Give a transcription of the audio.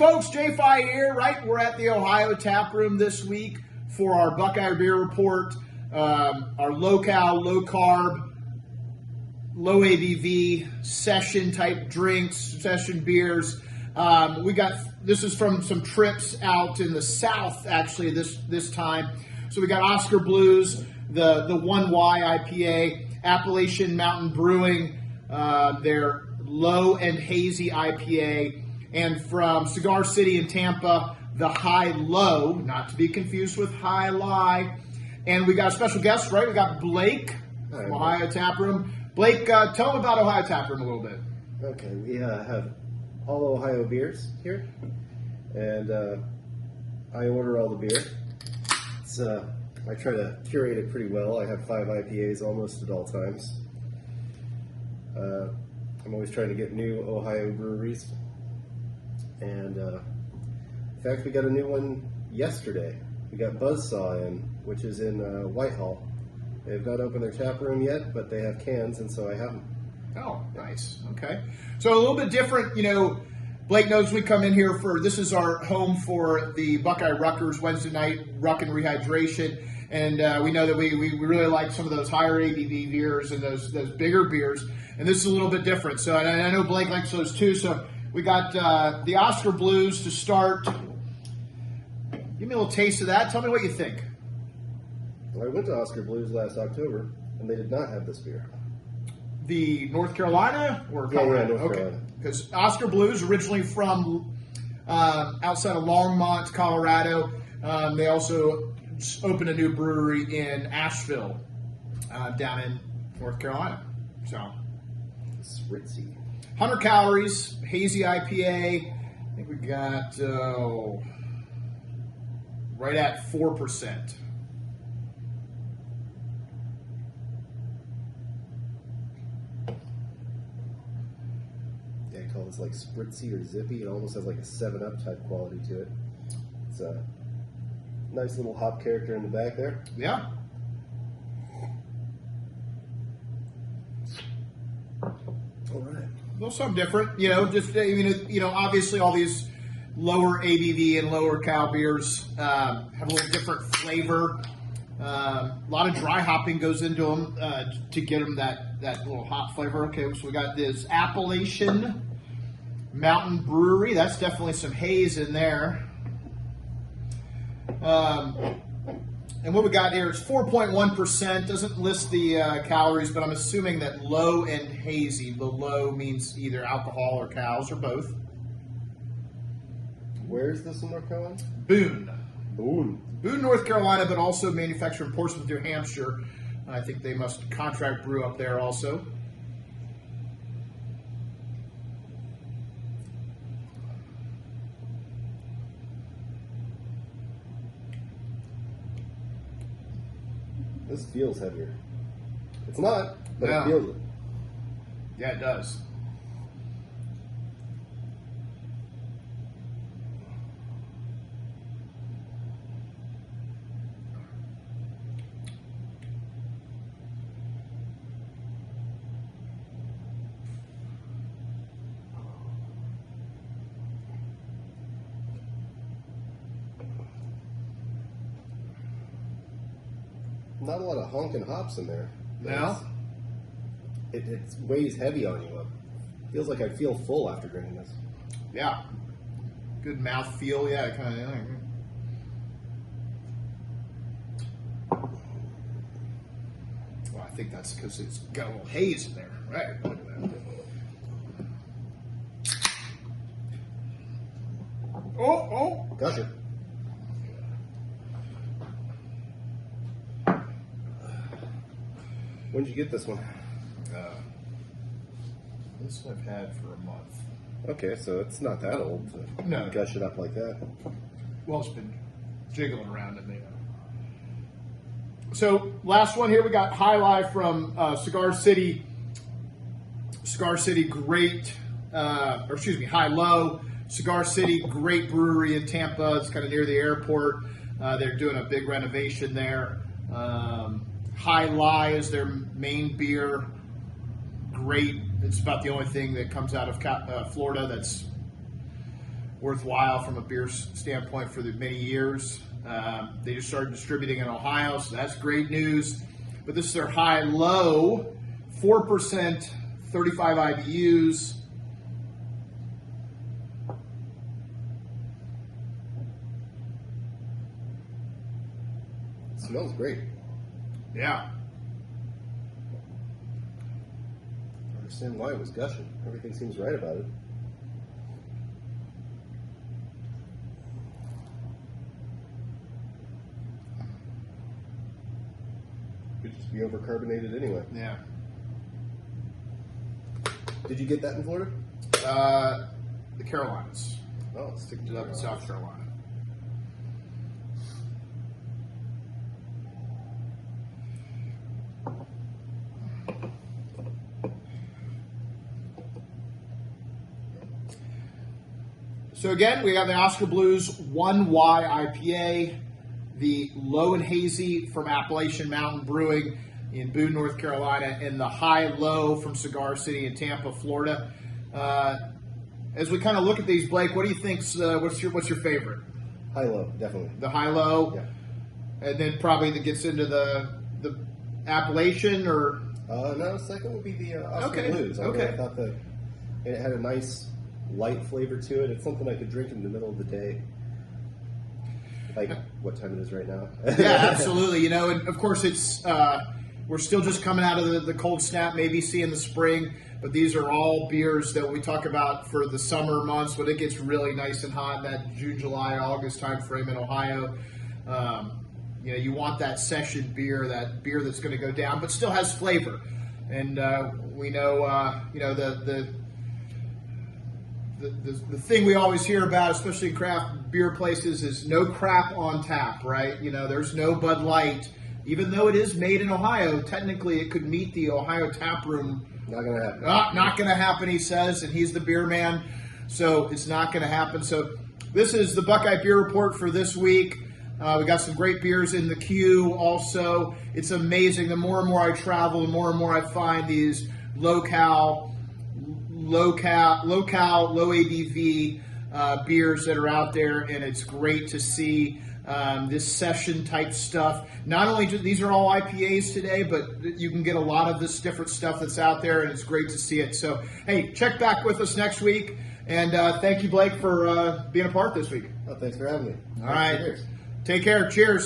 folks, J-Fi here, right? We're at the Ohio Tap Room this week for our Buckeye Beer Report, our low-cal, low-carb, low ABV session type drinks, session beers. This is from some trips out in the South, actually, this time. So we got Oscar Blues, the Ohe Y IPA, Appalachian Mountain Brewing, their Low and Hazy IPA, and from Cigar City in Tampa, the High Low, not to be confused with High Lie. And we got a special guest, right? We got Blake from Ohio Tap Room. Blake, tell them about Ohio Tap Room a little bit. Okay, we have all Ohio beers here, and I order all the beer. I try to curate it pretty well. I have 5 IPAs almost at all times. I'm always trying to get new Ohio breweries. And in fact, we got a new one yesterday. We got Buzzsaw in, which is in Whitehall. They've not opened their tap room yet, but they have cans, and so I have them. Oh, nice. Okay. So a little bit different, Blake knows we come in here this is our home for the Buckeye Ruckers Wednesday night Ruck and Rehydration. And we know that we really like some of those higher ABV beers and those bigger beers. And this is a little bit different. So I know Blake likes those too. So we got the Oscar Blues to start. Give me a little taste of that. Tell me what you think. Well, I went to Oscar Blues last October, and they did not have this beer. The North Carolina or Colorado? Yeah, North Carolina. Because Oscar Blues originally from outside of Longmont, Colorado. They also opened a new brewery in Asheville, down in North Carolina. So, Spritzy. 100 calories, hazy IPA. I think we got right at 4%. Yeah, I call this like spritzy or zippy. It almost has like a 7-Up type quality to it. It's a nice little hop character in the back there. Yeah. All right. A little something different, obviously all these lower ABV and lower cal beers have a little different flavor. A lot of dry hopping goes into them to get them that little hop flavor. Okay, so we got this Appalachian Mountain Brewery. That's definitely some haze in there. And what we got here is 4.1%. Doesn't list the calories, but I'm assuming that low and hazy. The low means either alcohol or cows or both. Where is this in North Carolina? Boone, Boone, North Carolina, but also manufactured in Portsmouth, New Hampshire. I think they must contract brew up there also. This feels heavier. It's not, but Yeah. it feels it. Yeah, it does. Not a lot of honking hops in there. No? It weighs heavy on you. It feels like I feel full after drinking this. Yeah. Good mouth feel. Yeah, kind of. Well, I think that's because it's got a little haze in there. Right. Look at that. Oh. Gotcha. When did you get this one? This I've had for a month. Okay, so it's not that old to No. gush it up like that. Well, it's been jiggling around in there. So last one here, we got High Life from Cigar City. Cigar City, High Low. Cigar City, great brewery in Tampa. It's kind of near the airport. They're doing a big renovation there. High Lie is their main beer. Great. It's about the only thing that comes out of Florida that's worthwhile from a beer standpoint for the many years. They just started distributing in Ohio, so that's great news. But this is their high-low, 4%, 35 IBUs. It smells great. Yeah. I understand why it was gushing. Everything seems right about it. Could just be overcarbonated anyway. Yeah. Did you get that in Florida? The Carolinas. Oh, stick Ended up in South Carolina. So again, we got the Oscar Blues Ohe Y IPA, the Low and Hazy from Appalachian Mountain Brewing in Boone, North Carolina, and the High-Low from Cigar City in Tampa, Florida. As we kind of look at these, Blake, what do you think's what's your favorite? High-low, definitely. The High-Low, Yeah. and then probably that gets into the Appalachian, or No, second would be the Oscar Okay, Blues. okay. I thought that it had a nice light flavor to it. It's something I could drink in the middle of the day. Like what time it is right now. yeah, absolutely. And of course it's we're still just coming out of the cold snap, maybe seeing the spring, but these are all beers that we talk about for the summer months when it gets really nice and hot in that June, July, August time frame in Ohio. You want that session beer, that beer that's going to go down, but still has flavor. And we know, the thing we always hear about, especially in craft beer places, is no crap on tap, right? There's no Bud Light. Even though it is made in Ohio, technically it could meet the Ohio tap room. Not going to happen. Not going to happen, he says, and he's the beer man, so it's not going to happen. So this is the Buckeye Beer Report for this week. We got some great beers in the queue also. It's amazing. The more and more I travel, the more and more I find these low ABV beers that are out there, and it's great to see this session type stuff. Not only these are all IPAs today, but you can get a lot of this different stuff that's out there, and it's great to see it. So, hey, check back with us next week, and thank you, Blake, for being a part this week. Oh, thanks for having me. All right. Cheers. Take care. Cheers.